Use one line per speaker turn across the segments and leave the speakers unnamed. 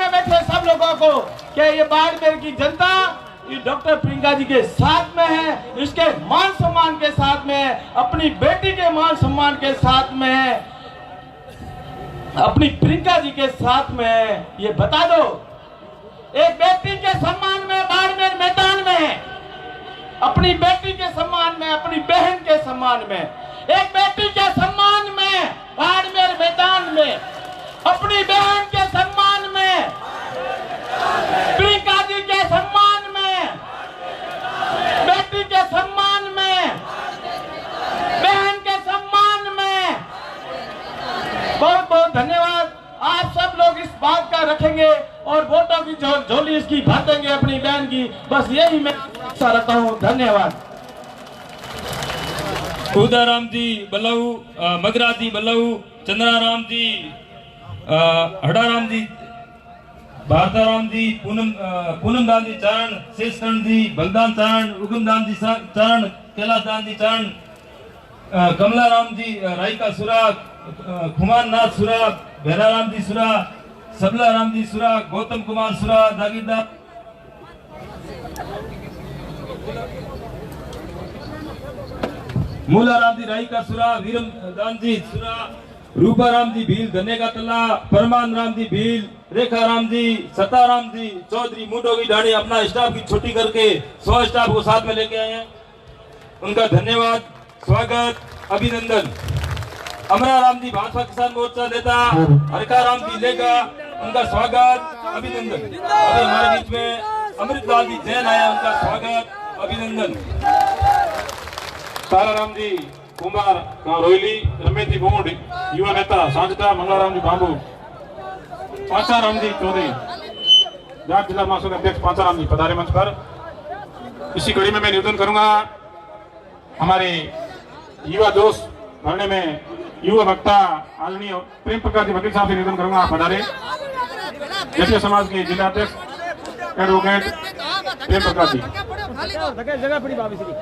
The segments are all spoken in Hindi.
में बैठे सब लोगों को कि ये बाड़मेर की जनता ये डॉक्टर प्रियंका जी के साथ में है, इसके मान सम्मान के साथ में है, अपनी बेटी के मान सम्मान के साथ में है, अपनी प्रियंका जी के साथ में है। ये बता दो, एक बेटी के सम्मान में बाड़मेर मैदान में है, अपनी बेटी के सम्मान में, अपनी बहन के सम्मान में, एक बेटी के सम्मान में बाड़मेर मैदान में, अपनी बहन के सम्मान में, प्रियंका जी के सम्मान में, बेटी के सम्मान में, बहन के सम्मान में। बहुत बहुत धन्यवाद। आप सब लोग इस बात का रखेंगे और वोटों की झोली इसकी भर देंगे अपनी बहन की, बस यही मैं आशा रखता हूँ। धन्यवाद।
उदाराम जी बल्लऊ, मगरा जी बल्लऊ, चंद्राराम जी, हड़ाराम जी, भारताराम जी, पूनम दान जी चरण, शेषकरण जी, बलदान चरण, उगमदान जी चरण, कैलाश दान जी चरण, कमलाराम जी रायका सुराग, खुमान नाथ सुराग, भैराराम जी सुरा, सबलाराम जी सुरा, गौतम कुमार सुरा, जागीरदार मूलाराम जी रायका सुरा, वीरम दान जी सुरा, रूपाराम जी भील धन्य का तला, परमान राम जी भील, रेखा राम जी, सताराम जी चौधरी मुंडो की ढाणी अपना स्टाफ की छुट्टी करके 100 स्टाफ को साथ में लेके आए हैं, उनका धन्यवाद, स्वागत, अभिनंदन। अमरा राम जी भाजपा किसान मोर्चा नेता, हरका राम जी लेगा, उनका स्वागत, अभिनंदन। अभी हमारे बीच में अमृतलाल जी जैन आया, उनका स्वागत, अभिनंदन।
ताराराम जी कुमार गांव रोयली, रमेश जी बोंड युवा नेता सांझटा, मंगलाराम जी बाबू, पांचाराम जी चौधरी जाट जिला महासंघ अध्यक्ष पांचाराम जी पधारे मंच पर। इसी कड़ी में मैं निवेदन करूंगा हमारे युवा दोस्त भरने में युवा वक्ता आदरणीय प्रेम प्रकाश जी वकील साहब से निवेदन करूंगा, आप पधारे। जैसे समाज के जिला अध्यक्ष एडवोकेट प्रेम प्रकाश जी।
जगह पड़ी बाबी श्री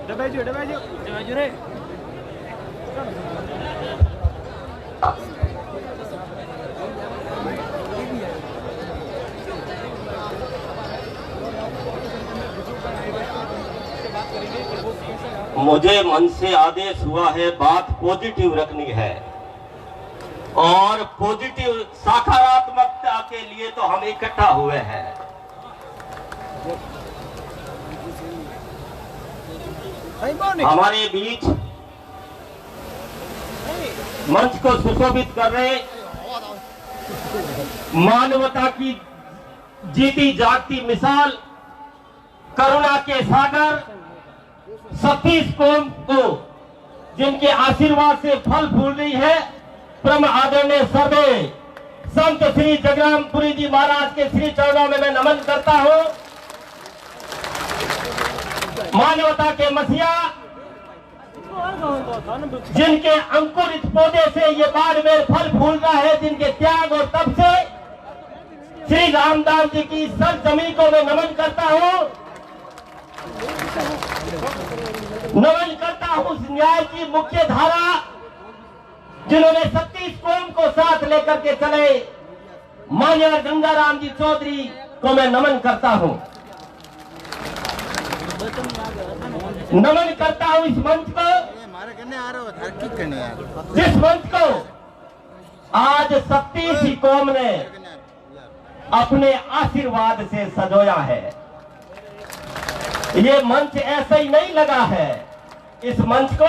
डबाइजो रे
मुझे मन से आदेश हुआ है, बात पॉजिटिव रखनी है और पॉजिटिव सकारात्मकता के लिए तो हम इकट्ठा हुए हैं। हमारे बीच मंच को सुशोभित कर रहे मानवता की जीती जागती मिसाल, करुणा के सागर, 36 कौम को जिनके आशीर्वाद से फल फूल रही है, परम आदरणीय सर्वे संत श्री जगरामपुरी जी महाराज के श्री चरणों में मैं नमन करता हूं। मानवता के मसीहा, जिनके अंकुरित पौधे से ये बाड़मेर फल फूल रहा है, जिनके त्याग और तप से श्री रामदास जी की सरजमी को मैं नमन करता हूं। नमन करता हूं उस न्याय की मुख्य धारा जिन्होंने 36 कौम को साथ लेकर के चले, मान्य गंगाराम जी चौधरी को मैं नमन करता हूं। नमन करता हूं इस मंच को, जिस मंच को आज 36 कौम ने अपने आशीर्वाद से सजोया है। ये मंच ऐसा ही नहीं लगा है, इस मंच को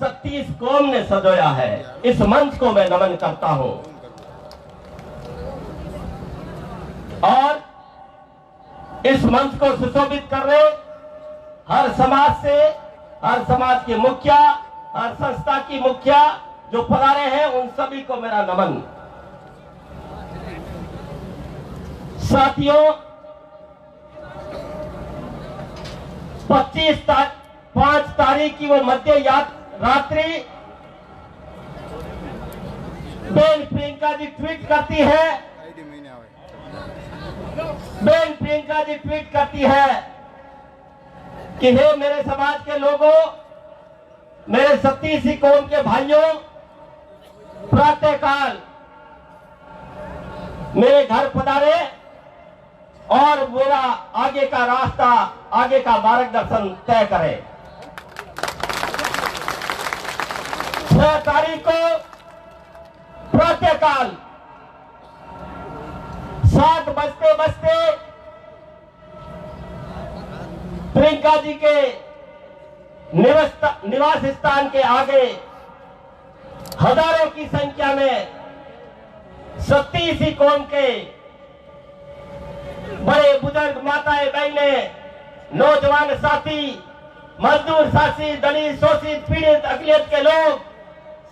36 कौम ने सजोया है। इस मंच को मैं नमन करता हूं और इस मंच को सुशोभित कर रहे हर समाज से, हर समाज के मुखिया, हर संस्था की मुखिया जो पधारे हैं, उन सभी को मेरा नमन। साथियों, 5 तारीख की वो मध्य रात्रि बहन प्रियंका जी ट्वीट करती है, बहन प्रियंका जी ट्वीट करती है कि हे मेरे समाज के लोगों, मेरे 37 कौम के भाइयों, प्रातःकाल मेरे घर पधारे और मेरा आगे का रास्ता, आगे का मार्गदर्शन तय करें। 6 तारीख को प्रातःकाल 7 बजते बजते प्रियंका जी के निवास स्थान के आगे हजारों की संख्या में 37 कौम के बड़े बुजुर्ग, माताएं, बहनें, नौजवान साथी, मजदूर साथी, दलित, शोषित, पीड़ित, अकलियत के लोग,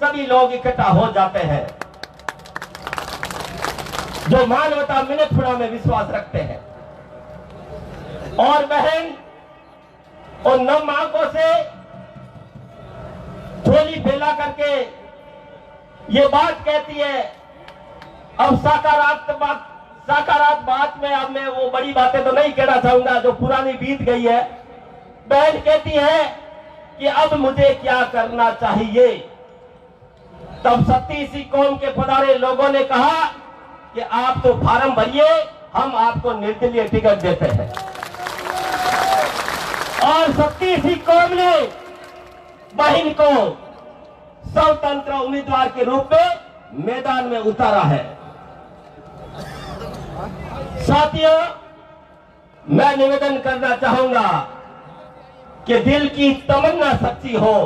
सभी लोग इकट्ठा हो जाते हैं जो मानवता मिनटफुड़ा में विश्वास रखते हैं। और बहन और नम आंखों से झोली फैला करके ये बात कहती है। अब साकारात्मक बात में अब मैं वो बड़ी बातें तो नहीं कहना चाहूंगा जो पुरानी बीत गई है। बहन कहती है कि अब मुझे क्या करना चाहिए। तब 37 कौम के पधारे लोगों ने कहा कि आप तो फार्म भरिए, हम आपको निर्दलीय टिकट देते हैं। और 37 कौम ने बहन को स्वतंत्र उम्मीदवार के रूप में मैदान में उतारा है। साथियों, मैं निवेदन करना चाहूंगा कि दिल की तमन्ना सच्ची हो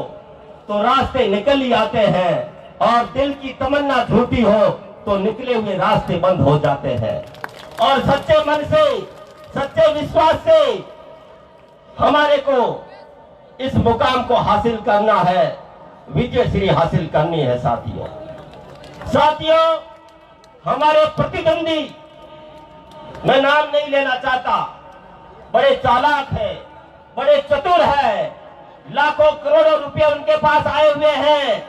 तो रास्ते निकल ही आते हैं, और दिल की तमन्ना झूठी हो तो निकले हुए रास्ते बंद हो जाते हैं। और सच्चे मन से, सच्चे विश्वास से हमारे को इस मुकाम को हासिल करना है, विजय श्री हासिल करनी है। साथियों, हमारे प्रतिद्वंदी, मैं नाम नहीं लेना चाहता, बड़े चालाक है, बड़े चतुर है, लाखों करोड़ों रुपए उनके पास आए हुए हैं।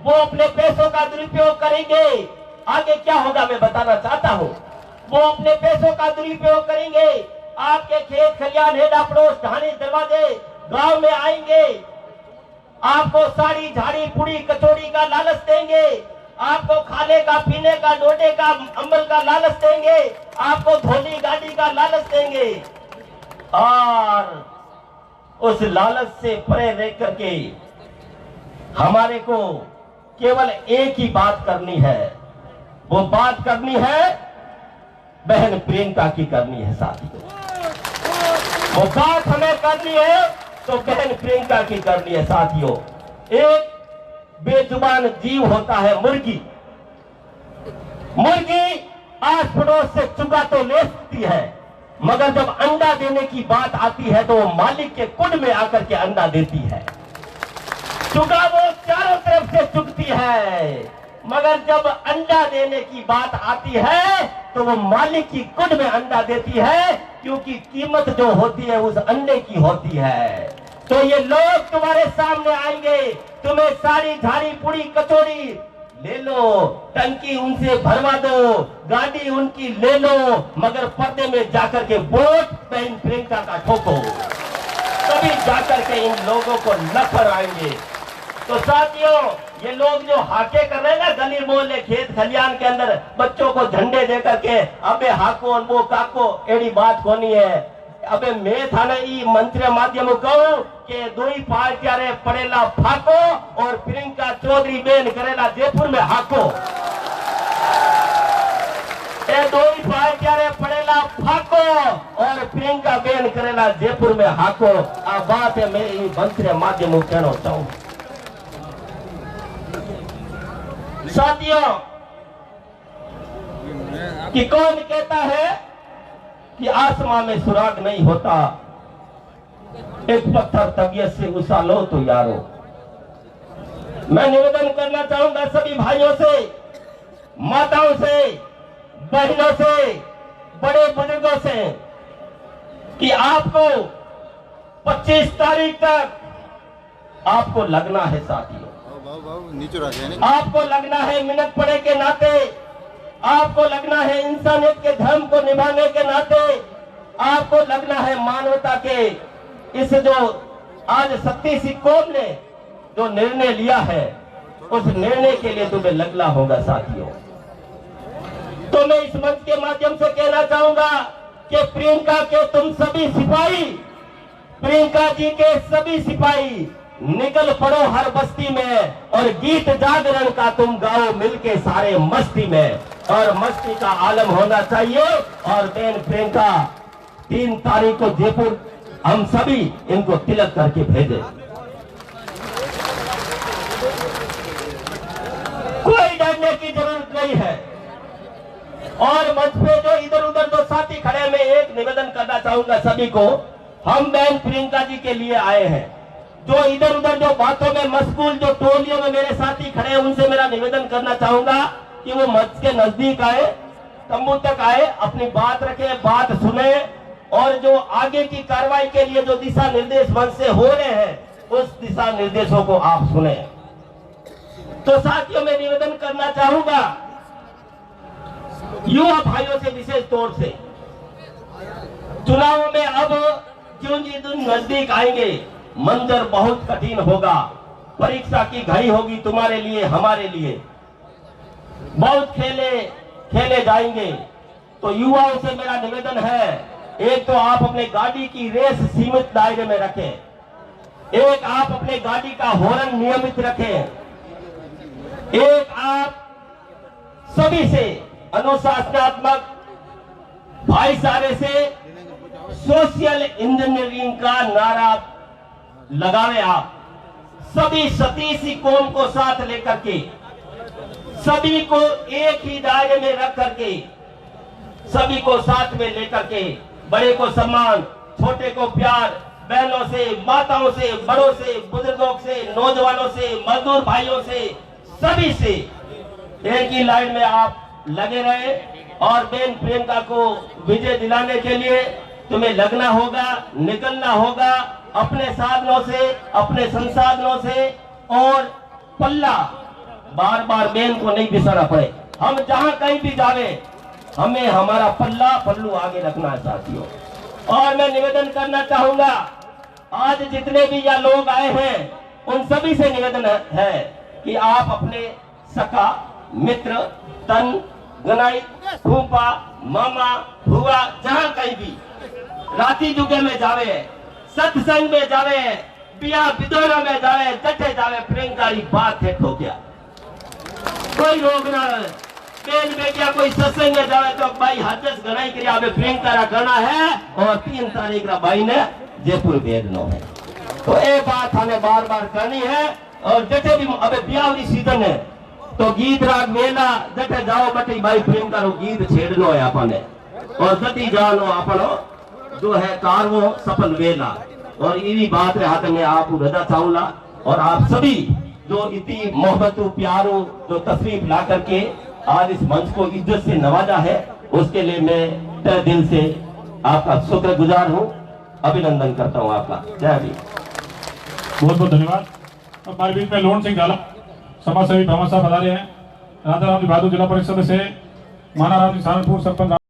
वो अपने पैसों का दुरुपयोग करेंगे। आगे क्या होगा मैं बताना चाहता हूं। वो अपने पैसों का दुरुपयोग करेंगे, आपके खेत खलियान, हेडा पड़ोस, ढाणी दरवाजे, गांव में आएंगे, आपको साड़ी, झाड़ी, पुड़ी, कचौड़ी का लालच देंगे, आपको खाने का, पीने का, डोडे का, अम्बल का लालच देंगे, आपको धोनी गाड़ी का लालच देंगे। और उस लालच से परे रह करके हमारे को केवल एक ही बात करनी है। वो बात करनी है बहन प्रियंका की करनी है। साथियों, वो बात हमें करनी है तो बहन प्रियंका की करनी है। साथियों, एक बेजुबान जीव होता है मुर्गी। मुर्गी आस पड़ोस से चुगा तो ले सकती है, मगर जब अंडा देने की बात आती है तो वो मालिक के कुंड में आकर के अंडा देती है। चुगा वो चारों तरफ से चुगती है, मगर जब अंडा देने की बात आती है तो वो मालिक की कुंड में अंडा देती है, क्योंकि कीमत जो होती है उस अंडे की होती है। तो ये लोग तुम्हारे सामने आएंगे, तुम्हें सारी झाड़ी, पुड़ी, कचौड़ी ले लो, टंकी उनसे भरवा दो, गाड़ी उनकी ले लो, मगर पर्दे में जाकर के वोट बहन प्रियंका का ठोको, तभी जाकर के इन लोगों को नफर आएंगे। तो साथियों, ये लोग जो हाके कर रहे हैं ना गली मोहल्ले, खेत खलियान के अंदर बच्चों को झंडे दे करके अबे हाको और वो काको, एड़ी बात कोनी है। अबे मैं थाने ई मंत्री माध्यम कहूं कि दो ही पार्टियां रे पड़ेला फाको और प्रियंका चौधरी बेन करेला जयपुर में हाको। ए दो ही पार्टियां रे पड़ेला फाको और प्रियंका बेन करेला जयपुर में हाको। आ बात है मैं ई मंत्री माध्यम कहना चाहूं। साथियों, कि कौन कहता है कि आसमां में सुराग नहीं होता, एक पत्थर तबीयत से उछालो तो यारो। मैं निवेदन करना चाहूंगा सभी भाइयों से, माताओं से, बहनों से, बड़े बुजुर्गों से कि आपको 25 तारीख तक आपको लगना है। साथियों, आपको लगना है मिनट पड़े के नाते, आपको लगना है इंसानियत के धर्म को निभाने के नाते, आपको लगना है मानवता के इस जो आज सतीश कौम ने जो निर्णय लिया है, उस निर्णय के लिए तुम्हें लगना होगा साथियों। तो मैं इस मंच के माध्यम से कहना चाहूंगा कि प्रियंका के तुम सभी सिपाही, प्रियंका जी के सभी सिपाही निकल पड़ो हर बस्ती में और गीत जागरण का तुम गाओ मिलके सारे मस्ती में, और मस्ती का आलम होना चाहिए। और बहन प्रियंका 3 तारीख को जयपुर हम सभी इनको तिलक करके भेजे। कोई डरने की जरूरत नहीं है। और मंच पे जो इधर उधर जो साथी खड़े, मैं एक निवेदन करना चाहूंगा सभी को, हम बहन प्रियंका जी के लिए आए हैं। जो इधर उधर जो बातों में मशगूल जो टोलियों में मेरे साथी खड़े हैं, उनसे मेरा निवेदन करना चाहूंगा कि वो मंच के नजदीक आए, तंबू तक आए, अपनी बात रखे, बात सुने, और जो आगे की कार्रवाई के लिए जो दिशा निर्देश मंच से हो रहे हैं, उस दिशा निर्देशों को आप सुने। तो साथियों, मैं निवेदन करना चाहूंगा युवा भाइयों से, विशेष तौर से चुनाव में अब ज्यों जी दिन नजदीक आएंगे, मंजर बहुत कठिन होगा, परीक्षा की घड़ी होगी तुम्हारे लिए, हमारे लिए। बहुत खेले जाएंगे। तो युवाओं से मेरा निवेदन है, एक तो आप अपने गाड़ी की रेस सीमित दायरे में रखें, एक आप अपने गाड़ी का हॉर्न नियमित रखें, एक आप सभी से अनुशासनात्मक भाईचारे से सोशल इंजीनियरिंग का नारा लगावे। आप सभी सतीश कौम को साथ लेकर के, सभी को एक ही दायरे में रख करके, सभी को साथ में लेकर के, बड़े को सम्मान, छोटे को प्यार, बहनों से, माताओं से, बड़ों से, बुजुर्गों से, नौजवानों से, मजदूर भाइयों से, सभी से एक ही लाइन में आप लगे रहे। और बहन प्रियंका को विजय दिलाने के लिए तुम्हें लगना होगा, निकलना होगा अपने साधनों से, अपने संसाधनों से, और पल्ला बार बार बहन को नहीं बिसरना पड़े। हम जहां कहीं भी जावे, हमें हमारा पल्लू आगे रखना है साथियों। और मैं निवेदन करना चाहूंगा, आज जितने भी यहाँ लोग आए हैं, उन सभी से निवेदन है कि आप अपने सखा, मित्र, तन, गनाई, फूफा, मामा, भुआ, जहां कहीं भी राती जुगे में जावे, सत्संग में जावे, बिया बिदोरा में जावे, जठे जावे, प्रियंका की बात है ठो क्या कोई रोग ना पेन में क्या कोई सत्संग में जावे तो भाई हजस गनाई करिया अबे प्रियंका रा करना है, और 3 तारीख रा भाई ने जयपुर भेजना है। तो ये बात हमें बार बार करनी है। और जठे भी अबे ब्याह सीजन है, तो गीत राग मेला जठे जाओ बटी भाई प्रियंका रो गीत छेड़नो है आपने, और जटी जानो आपनो जो है कारवो सफल वेला। और इसी बात रे हाथ में आप रजा चाहूला, और आप सभी जो इतनी मोहब्बतों प्यारों जो तशरीफ ला करके आज इस मंच को इज्जत से नवाजा है, उसके लिए मैं तहे दिल से आपका शुक्रगुजार हूँ, अभिनंदन करता हूँ आपका। जय भीम।
बहुत बहुत धन्यवाद। अब हमारे बीच में लोन सिंह झाला समाज सेवी भामा साहब बता रहे हैं, राधा राम जी बहादुर जिला परिषद से, माना राम जी सहारनपुर सरपंच।